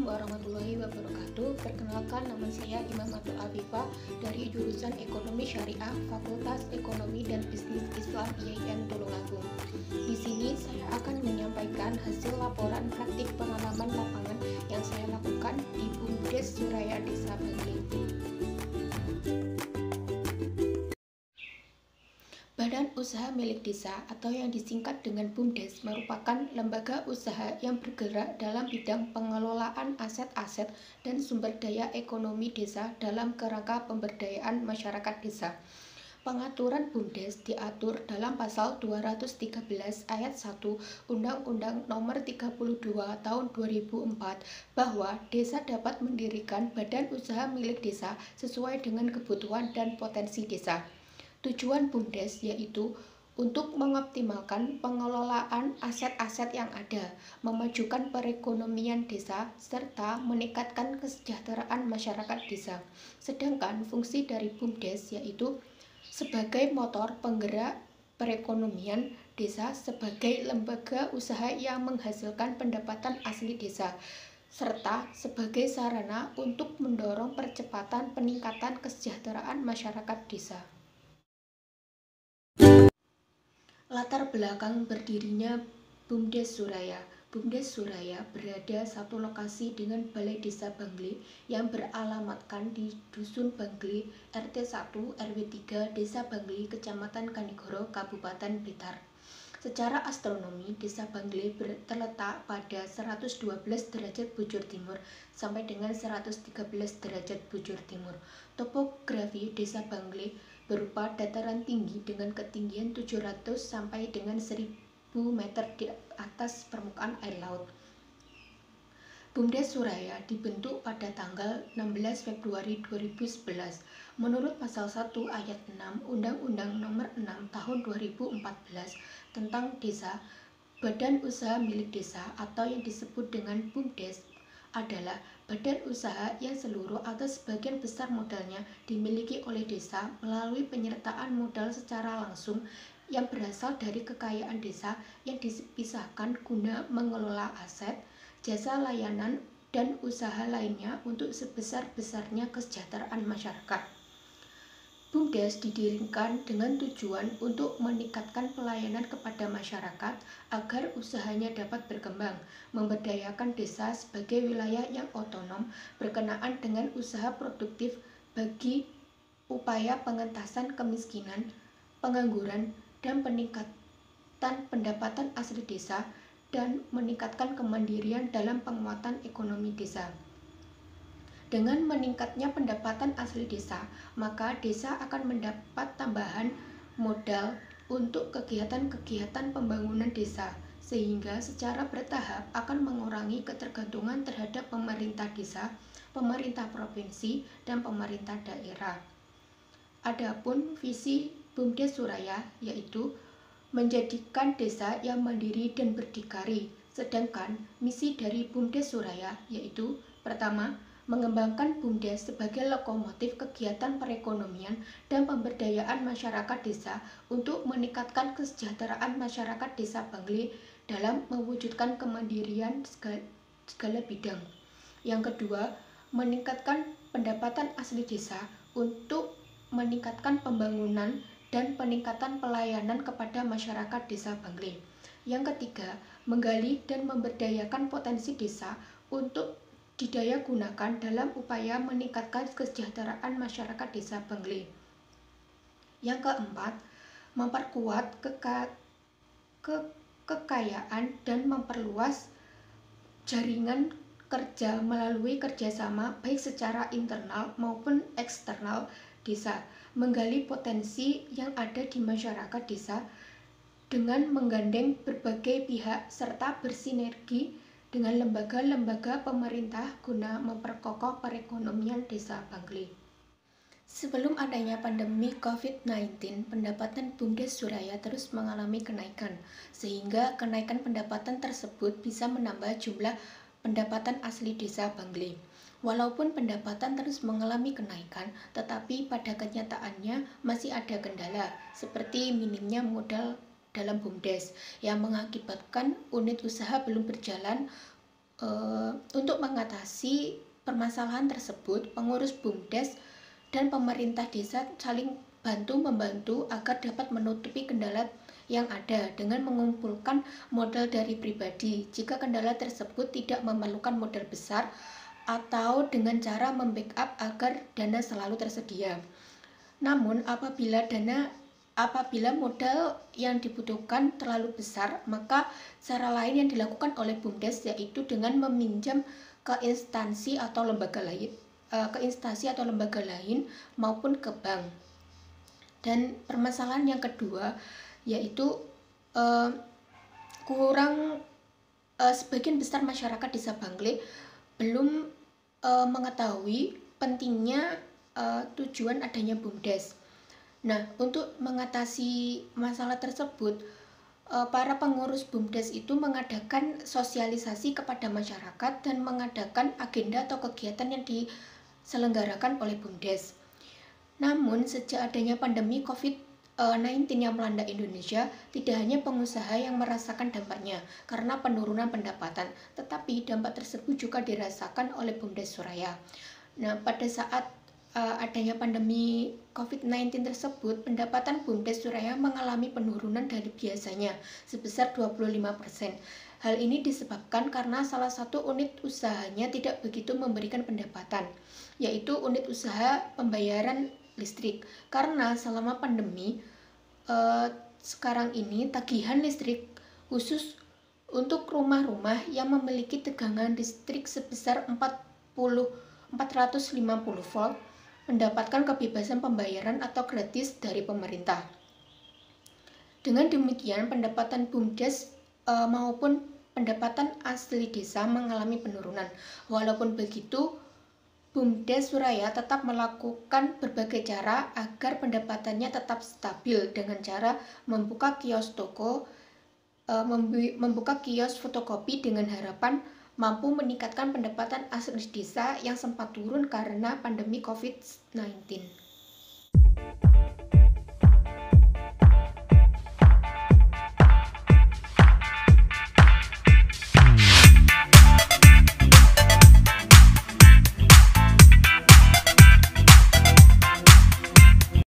warahmatullahi wabarakatuh. Perkenalkan, nama saya Imamatul Afifah dari jurusan Ekonomi Syariah, Fakultas Ekonomi dan Bisnis Islam IAIN Tulungagung. Di sini saya akan menyampaikan hasil laporan praktik pengalaman lapangan yang saya lakukan di BUMDes Suraya Desa Bangli. Badan Usaha Milik Desa atau yang disingkat dengan BUMDes merupakan lembaga usaha yang bergerak dalam bidang pengelolaan aset-aset dan sumber daya ekonomi desa dalam kerangka pemberdayaan masyarakat desa. Pengaturan BUMDes diatur dalam pasal 213 ayat 1 Undang-Undang Nomor 32 Tahun 2004 bahwa desa dapat mendirikan badan usaha milik desa sesuai dengan kebutuhan dan potensi desa. Tujuan BUMDes yaitu untuk mengoptimalkan pengelolaan aset-aset yang ada, memajukan perekonomian desa, serta meningkatkan kesejahteraan masyarakat desa. Sedangkan fungsi dari BUMDes yaitu sebagai motor penggerak perekonomian desa, sebagai lembaga usaha yang menghasilkan pendapatan asli desa, serta sebagai sarana untuk mendorong percepatan peningkatan kesejahteraan masyarakat desa. Latar belakang berdirinya BUMDes Suraya. BUMDes Suraya berada satu lokasi dengan Balai Desa Bangli yang beralamatkan di Dusun Bangli, RT 1 RW 3, Desa Bangli, Kecamatan Kanigoro, Kabupaten Blitar. Secara astronomi, Desa Bangli terletak pada 112 derajat bujur timur sampai dengan 113 derajat bujur timur. Topografi Desa Bangli berupa dataran tinggi dengan ketinggian 700 sampai dengan 1000 meter di atas permukaan air laut. BUMDes Suraya dibentuk pada tanggal 16 Februari 2011 menurut pasal 1 ayat 6 Undang-Undang Nomor 6 Tahun 2014 tentang Desa. Badan Usaha Milik Desa atau yang disebut dengan BUMDes adalah badan usaha yang seluruh atau sebagian besar modalnya dimiliki oleh desa melalui penyertaan modal secara langsung yang berasal dari kekayaan desa yang dipisahkan guna mengelola aset, jasa layanan, dan usaha lainnya untuk sebesar-besarnya kesejahteraan masyarakat. BUMDes didirikan dengan tujuan untuk meningkatkan pelayanan kepada masyarakat agar usahanya dapat berkembang, memberdayakan desa sebagai wilayah yang otonom berkenaan dengan usaha produktif bagi upaya pengentasan kemiskinan, pengangguran, dan peningkatan pendapatan asli desa, dan meningkatkan kemandirian dalam penguatan ekonomi desa. Dengan meningkatnya pendapatan asli desa, maka desa akan mendapat tambahan modal untuk kegiatan-kegiatan pembangunan desa, sehingga secara bertahap akan mengurangi ketergantungan terhadap pemerintah desa, pemerintah provinsi, dan pemerintah daerah. Adapun visi BUMDes Suraya yaitu menjadikan desa yang mandiri dan berdikari, sedangkan misi dari BUMDes Suraya yaitu pertama, mengembangkan BUMDes sebagai lokomotif kegiatan perekonomian dan pemberdayaan masyarakat desa untuk meningkatkan kesejahteraan masyarakat desa Bangli dalam mewujudkan kemandirian segala bidang. Yang kedua, meningkatkan pendapatan asli desa untuk meningkatkan pembangunan dan peningkatan pelayanan kepada masyarakat desa Bangli. Yang ketiga, menggali dan memberdayakan potensi desa untuk didaya gunakan dalam upaya meningkatkan kesejahteraan masyarakat desa Bangli. Yang keempat, memperkuat kekayaan dan memperluas jaringan kerja melalui kerjasama baik secara internal maupun eksternal desa, menggali potensi yang ada di masyarakat desa dengan menggandeng berbagai pihak serta bersinergi dengan lembaga-lembaga pemerintah guna memperkokoh perekonomian desa Bangli. Sebelum adanya pandemi COVID-19, pendapatan BUMDes Suraya terus mengalami kenaikan, sehingga kenaikan pendapatan tersebut bisa menambah jumlah pendapatan asli desa Bangli. Walaupun pendapatan terus mengalami kenaikan, tetapi pada kenyataannya masih ada kendala, seperti minimnya modal dalam BUMDes yang mengakibatkan unit usaha belum berjalan Untuk mengatasi permasalahan tersebut, pengurus BUMDes dan pemerintah desa saling bantu-membantu agar dapat menutupi kendala yang ada dengan mengumpulkan modal dari pribadi jika kendala tersebut tidak memerlukan modal besar, atau dengan cara membackup agar dana selalu tersedia. Namun apabila modal yang dibutuhkan terlalu besar, maka cara lain yang dilakukan oleh BUMDes yaitu dengan meminjam ke instansi atau lembaga lain maupun ke bank. Dan permasalahan yang kedua yaitu sebagian besar masyarakat desa Bangle belum mengetahui pentingnya tujuan adanya BUMDes. Nah, untuk mengatasi masalah tersebut, para pengurus BUMDes itu mengadakan sosialisasi kepada masyarakat dan mengadakan agenda atau kegiatan yang diselenggarakan oleh BUMDes. Namun, sejak adanya pandemi COVID-19 yang melanda Indonesia, tidak hanya pengusaha yang merasakan dampaknya karena penurunan pendapatan, tetapi dampak tersebut juga dirasakan oleh BUMDes Suraya. Nah, pada saat adanya pandemi COVID-19 tersebut, pendapatan BUMDes Suraya mengalami penurunan dari biasanya sebesar 25%. Hal ini disebabkan karena salah satu unit usahanya tidak begitu memberikan pendapatan, yaitu unit usaha pembayaran listrik. Karena selama pandemi sekarang ini tagihan listrik khusus untuk rumah-rumah yang memiliki tegangan listrik sebesar 450 volt mendapatkan kebebasan pembayaran atau gratis dari pemerintah. Dengan demikian, pendapatan BUMDes maupun pendapatan asli desa mengalami penurunan. Walaupun begitu, BUMDes Suraya tetap melakukan berbagai cara agar pendapatannya tetap stabil dengan cara membuka kios fotokopi dengan harapan mampu meningkatkan pendapatan asli desa yang sempat turun karena pandemi COVID-19.